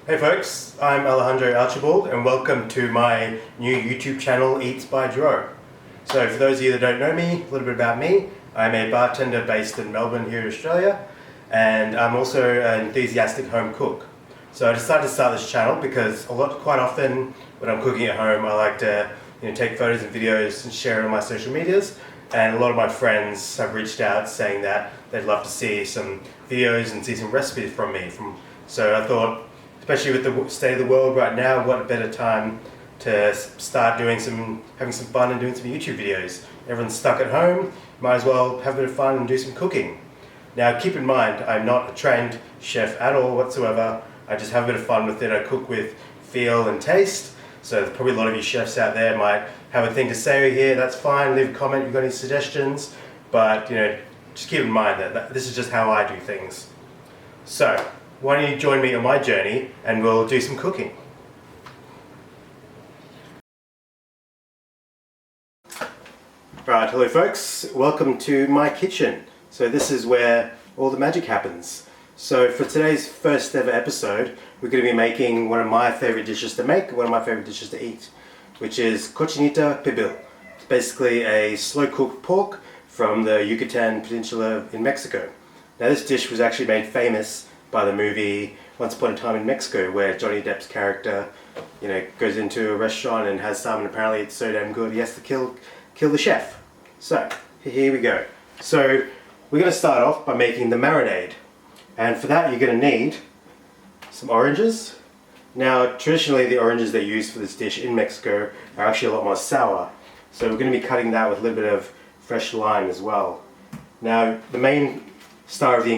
Hey folks, I'm Archibald and welcome to my new YouTube channel Eats by Dro. So for those of you that don't know me, a little bit about me. I'm a bartender based in Melbourne here in Australia, and I'm also an enthusiastic home cook. So I decided to start this channel because quite often when I'm cooking at home I like to take photos and videos and share it on my social medias, and a lot of my friends have reached out saying that they'd love to see some videos and see some recipes from me. So I thought, especially with the state of the world right now, what a better time to start having some fun and doing some YouTube videos. Everyone's stuck at home, might as well have a bit of fun and do some cooking. Now keep in mind, I'm not a trained chef at all whatsoever. I just have a bit of fun with it. I cook with feel and taste. So probably a lot of you chefs out there might have a thing to say here. That's fine, leave a comment if you've got any suggestions. But just keep in mind that this is just how I do things. So why don't you join me on my journey and we'll do some cooking. Right, hello folks, welcome to my kitchen. So this is where all the magic happens. So for today's first ever episode, we're going to be making one of my favorite dishes to make, one of my favorite dishes to eat, which is Cochinita Pibil. It's basically a slow cooked pork from the Yucatan Peninsula in Mexico. Now this dish was actually made famous by the movie Once Upon a Time in Mexico, where Johnny Depp's character, goes into a restaurant and has some, and apparently it's so damn good he has to kill the chef. So here we go. So we're going to start off by making the marinade, and for that you're going to need some oranges. Now traditionally the oranges they use for this dish in Mexico are actually a lot more sour, so we're going to be cutting that with a little bit of fresh lime as well. Now the main star of the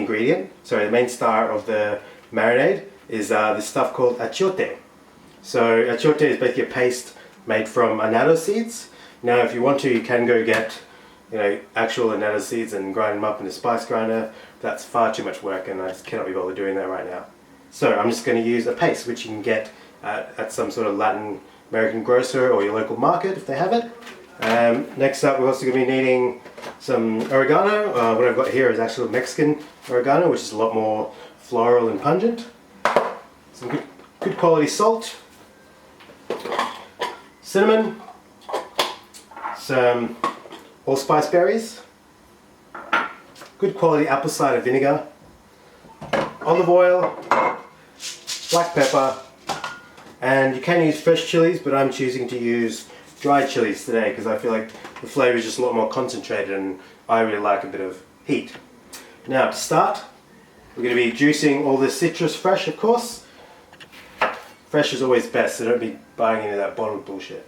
marinade is this stuff called achiote. So achiote is basically a paste made from annatto seeds. Now if you want to, you can go get actual annatto seeds and grind them up in a spice grinder. That's far too much work and I just cannot be bothered doing that right now. So I'm just going to use a paste which you can get at some sort of Latin American grocer or your local market if they have it. Next up, we're also going to be needing some oregano. What I've got here is actual Mexican oregano, which is a lot more floral and pungent. Some good quality salt, cinnamon, some allspice berries, good quality apple cider vinegar, olive oil, black pepper, and you can use fresh chilies, but I'm choosing to use dried chilies today because I feel like the flavour is just a lot more concentrated and I really like a bit of heat. Now to start, we're going to be juicing all the citrus fresh, of course. Fresh is always best, so don't be buying any of that bottled bullshit.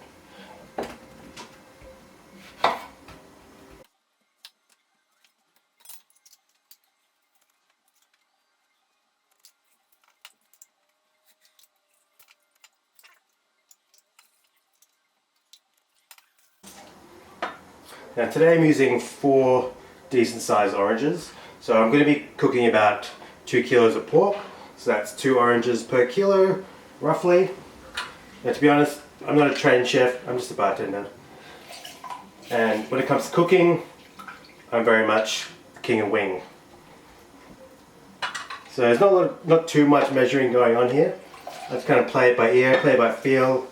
Now today I'm using 4 decent sized oranges, so I'm going to be cooking about 2 kilos of pork, so that's 2 oranges per kilo roughly. Now to be honest, I'm not a trained chef, I'm just a bartender, and when it comes to cooking I'm very much king of wing. So there's not too much measuring going on here. I just kind of play it by ear, play it by feel.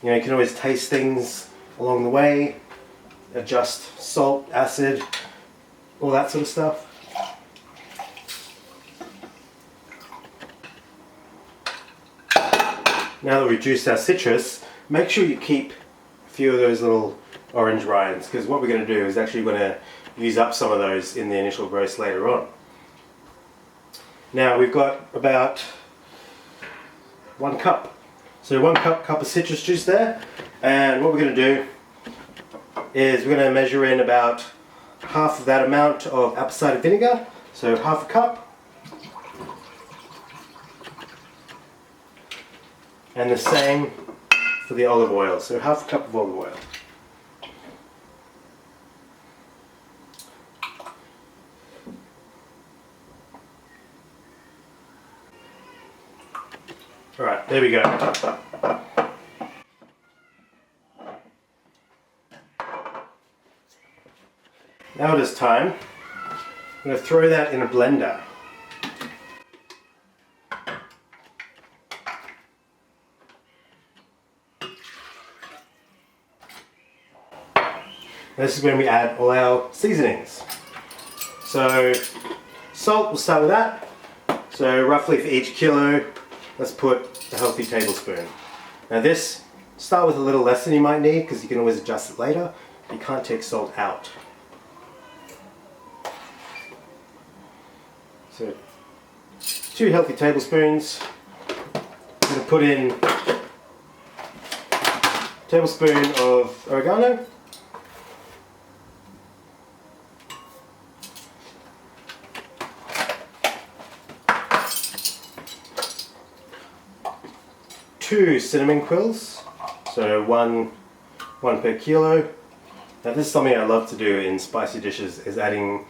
You can always taste things along the way. Adjust salt, acid, all that sort of stuff. Now that we've juiced our citrus, make sure you keep a few of those little orange rinds, because what we're going to do is actually going to use up some of those in the initial roast later on. Now we've got about 1 cup. So 1 cup of citrus juice there, and what we're going to do is we're going to measure in about half of that amount of apple cider vinegar, so half a cup, and the same for the olive oil, so half a cup of olive oil. Alright, there we go. Now it is time. I'm going to throw that in a blender. This is when we add all our seasonings. So salt, we'll start with that. So roughly for each kilo, let's put a healthy tablespoon. Now this, start with a little less than you might need because you can always adjust it later. You can't take salt out. So 2 healthy tablespoons. I'm going to put in a tablespoon of oregano. Two cinnamon quills, so one per kilo. Now this is something I love to do in spicy dishes, is adding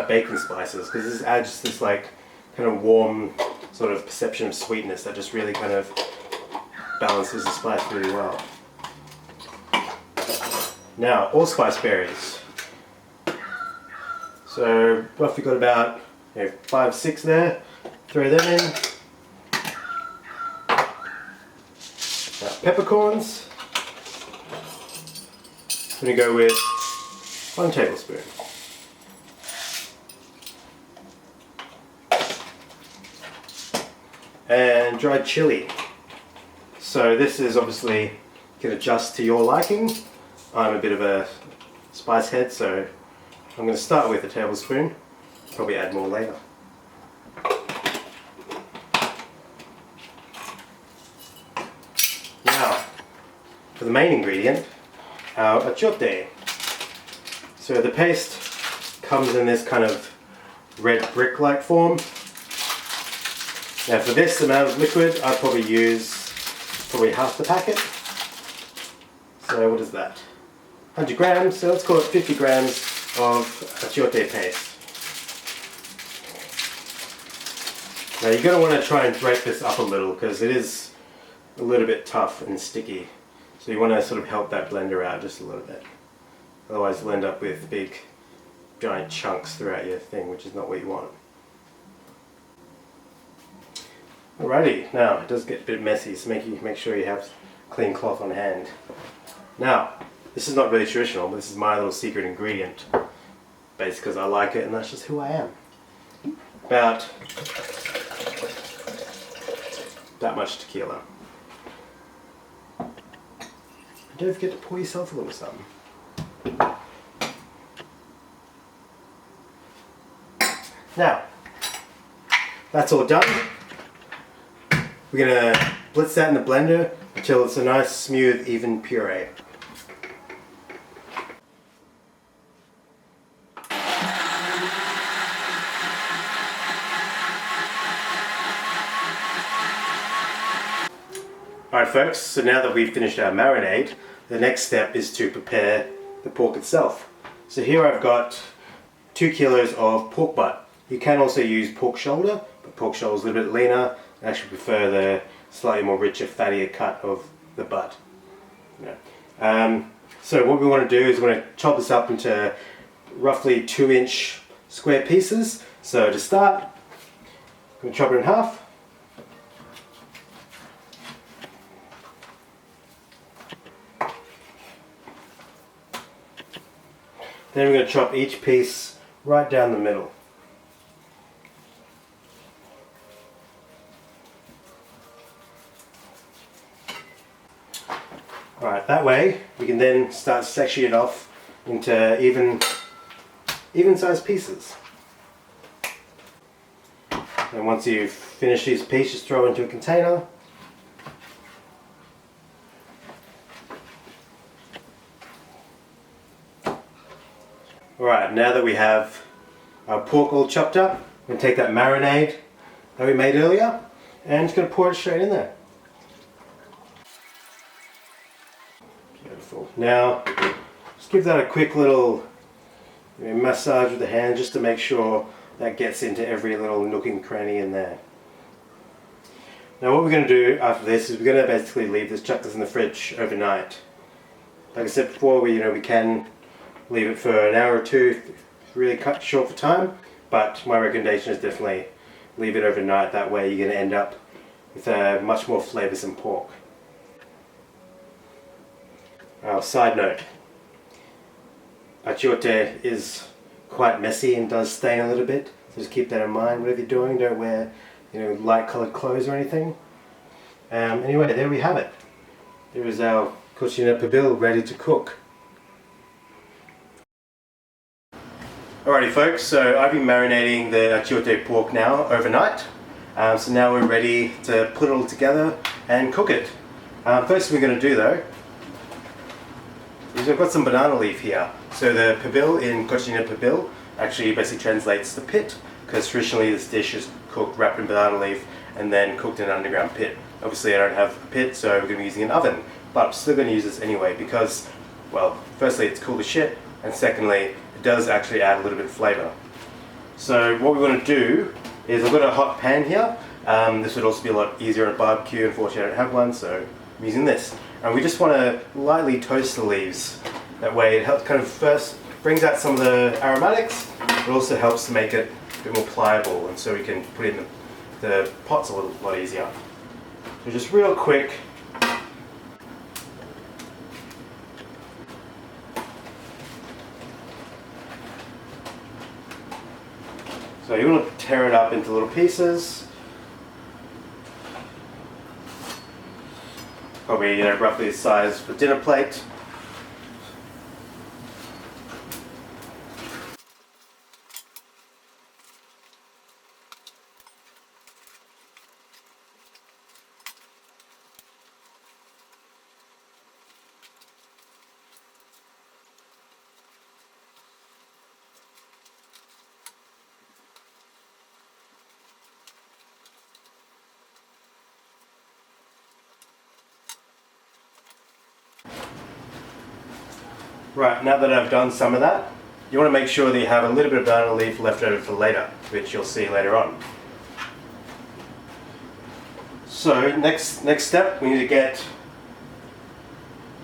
baking spices, because this adds this like kind of warm sort of perception of sweetness that just really kind of balances the spice really well. Now allspice berries. So roughly got about 5 or 6 there. Throw them in. Now, peppercorns. I'm going to go with 1 tablespoon. And dried chilli. So this is obviously, you can adjust to your liking. I'm a bit of a spice head, so I'm going to start with a tablespoon. Probably add more later. Now, for the main ingredient, our achiote. So the paste comes in this kind of red brick-like form. Now for this amount of liquid, I'd probably use half the packet. So what is that? 100 grams, so let's call it 50 grams of achiote paste. Now you're going to want to try and break this up a little because it is a little bit tough and sticky. So you want to sort of help that blender out just a little bit. Otherwise you'll end up with big giant chunks throughout your thing, which is not what you want. Alrighty, now it does get a bit messy, so make sure you have clean cloth on hand. Now, this is not really traditional, but this is my little secret ingredient, based because I like it and that's just who I am. About that much tequila. And don't forget to pour yourself a little something. Now, that's all done. We're going to blitz that in the blender until it's a nice, smooth, even puree. Alright folks, so now that we've finished our marinade, the next step is to prepare the pork itself. So here I've got 2 kilos of pork butt. You can also use pork shoulder, but pork shoulder is a little bit leaner. I actually prefer the slightly more richer, fattier cut of the butt. So what we want to do is we want to chop this up into roughly 2-inch square pieces. So to start, I'm going to chop it in half. Then we're going to chop each piece right down the middle. Alright, that way we can then start sectioning it off into even sized pieces. And once you've finished these pieces, just throw into a container. Alright, now that we have our pork all chopped up, we're going to take that marinade that we made earlier and just going to pour it straight in there. Beautiful. Now, just give that a quick little massage with the hand just to make sure that gets into every little nook and cranny in there. Now what we're going to do after this is we're going to basically leave this, chuck this in the fridge overnight. Like I said before, we can leave it for an hour or two, really cut short for time, but my recommendation is definitely leave it overnight. That way you're going to end up with a much more flavoursome pork. Side note, achiote is quite messy and does stain a little bit. So just keep that in mind whatever you're doing. Don't wear, light coloured clothes or anything. Anyway, there we have it. There is our Cochinita Pibil ready to cook. Alrighty folks, so I've been marinating the achiote pork now overnight. So now we're ready to put it all together and cook it. First thing we're going to do though is we've got some banana leaf here. So the pibil in Cochinita Pibil actually basically translates to pit, because traditionally this dish is cooked wrapped in banana leaf and then cooked in an underground pit. Obviously I don't have a pit, so we're going to be using an oven, but I'm still going to use this anyway because, well, firstly it's cool as shit, and secondly it does actually add a little bit of flavour. So what we want to do is, I've got a hot pan here. This would also be a lot easier on a barbecue. Unfortunately I don't have one, so I'm using this. And we just want to lightly toast the leaves. That way it helps, kind of first brings out some of the aromatics, but also helps to make it a bit more pliable, and so we can put it in the pots a lot easier. So just real quick. So you want to tear it up into little pieces. Probably roughly the size of a dinner plate. Right, now that I've done some of that, you want to make sure that you have a little bit of banana leaf left over for later, which you'll see later on. So next step, we need to get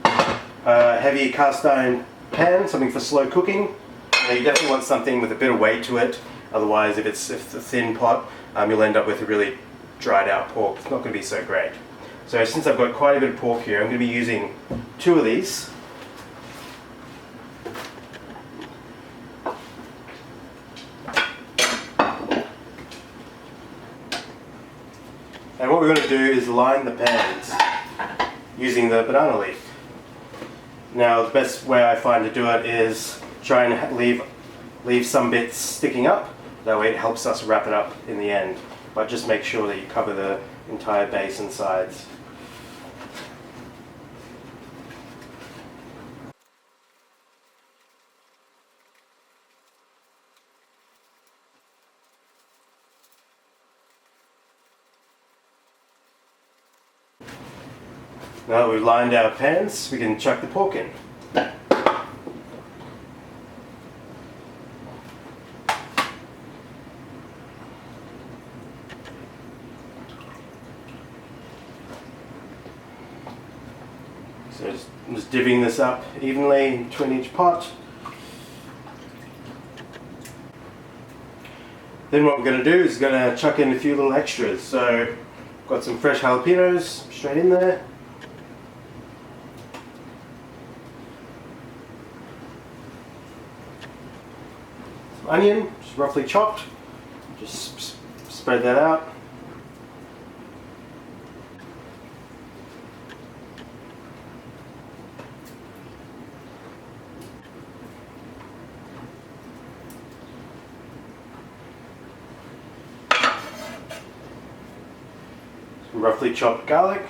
a heavy cast iron pan, something for slow cooking. Now you definitely want something with a bit of weight to it, otherwise if it's a thin pot, you'll end up with a really dried out pork. It's not going to be so great. So since I've got quite a bit of pork here, I'm going to be using 2 of these. And what we're going to do is line the pans using the banana leaf. Now the best way I find to do it is try and leave some bits sticking up. That way it helps us wrap it up in the end. But just make sure that you cover the entire base and sides. Now that we've lined our pans, we can chuck the pork in. So just divvying this up evenly between each pot. Then what we're going to do is going to chuck in a few little extras. So got some fresh jalapenos straight in there. Onion, just roughly chopped, just spread that out. Some roughly chopped garlic.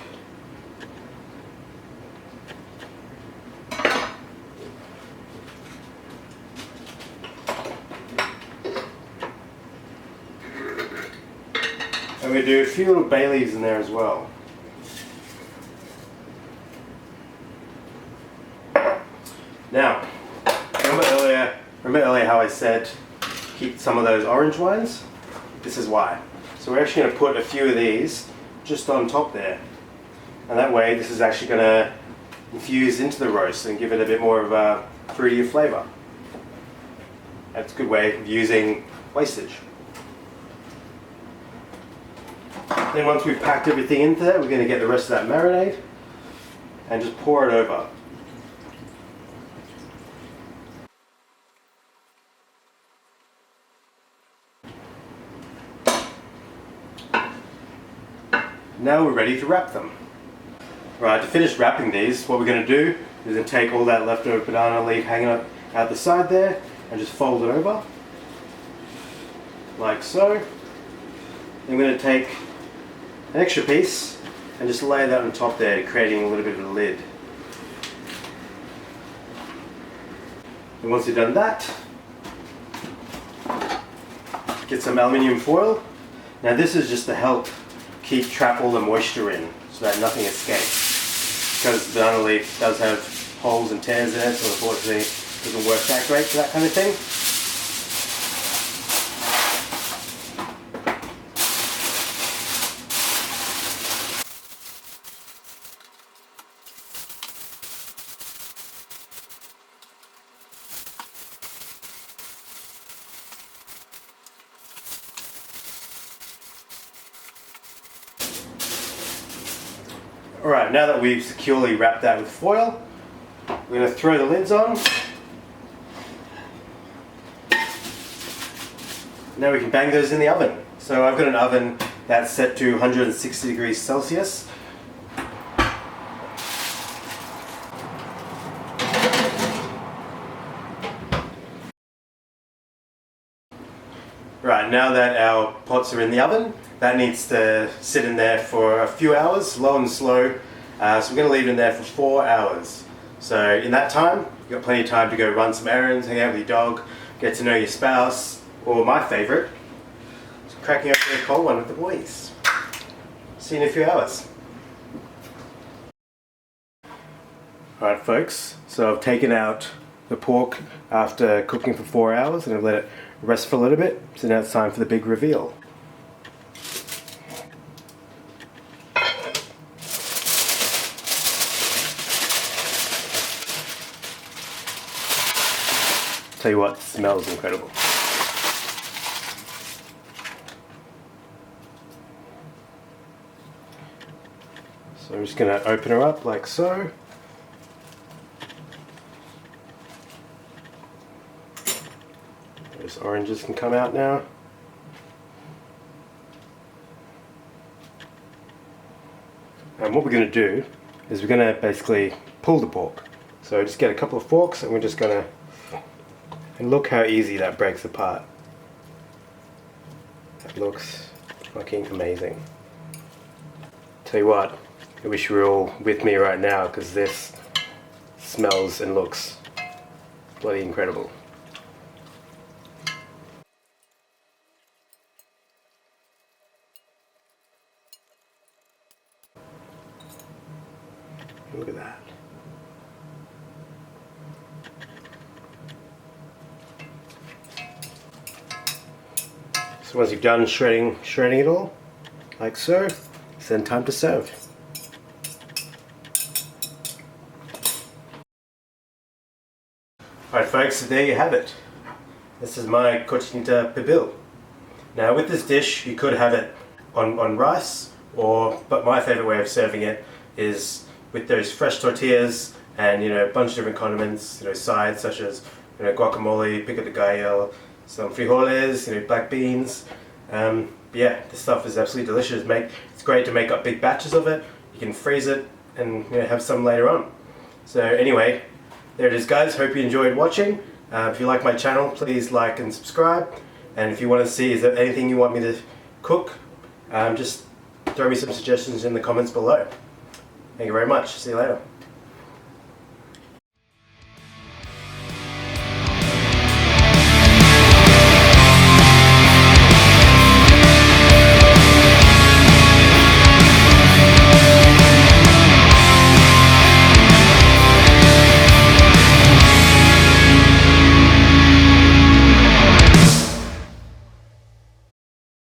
And we do a few little bay leaves in there as well. Now, remember earlier how I said keep some of those orange ones? This is why. So we're actually going to put a few of these just on top there. And that way this is actually going to infuse into the roast and give it a bit more of a fruitier flavour. That's a good way of using wastage. Then once we've packed everything into there, we're going to get the rest of that marinade and just pour it over. Now we're ready to wrap them. Right, to finish wrapping these, what we're going to do is then take all that leftover banana leaf hanging out the side there and just fold it over, like so. Then we're going to take an extra piece and just lay that on top there, creating a little bit of a lid. And once you've done that, get some aluminium foil. Now this is just to help trap all the moisture in so that nothing escapes. Because the banana leaf does have holes and tears in it, so unfortunately it doesn't work that great for that kind of thing. Alright, now that we've securely wrapped that with foil, we're going to throw the lids on. Now we can bang those in the oven. So I've got an oven that's set to 160 degrees Celsius. Right, now that our pots are in the oven, that needs to sit in there for a few hours, low and slow. So we're going to leave it in there for 4 hours. So in that time, you've got plenty of time to go run some errands, hang out with your dog, get to know your spouse, or my favourite, cracking open a cold one with the boys. See you in a few hours. Alright folks, so I've taken out the pork after cooking for 4 hours and I've let it rest for a little bit, so now it's time for the big reveal. Tell you what, it smells incredible. So I'm just going to open her up like so. Those oranges can come out now. And what we're going to do is we're going to basically pull the pork. So just get a couple of forks and we're just going to, and look how easy that breaks apart. That looks fucking amazing. Tell you what, I wish you were all with me right now because this smells and looks bloody incredible. Look at that. So once you've done shredding it all, like so, it's then time to serve. Alright folks, so there you have it. This is my Cochinita Pibil. Now with this dish, you could have it on rice, but my favourite way of serving it is with those fresh tortillas and a bunch of different condiments, sides such as guacamole, pico de gallo, some frijoles, black beans. Yeah, this stuff is absolutely delicious. It's great to make up big batches of it. You can freeze it and have some later on. So anyway, there it is guys. Hope you enjoyed watching. If you like my channel, please like and subscribe. And if you want to see, is there anything you want me to cook, just throw me some suggestions in the comments below. Thank you very much. See you later.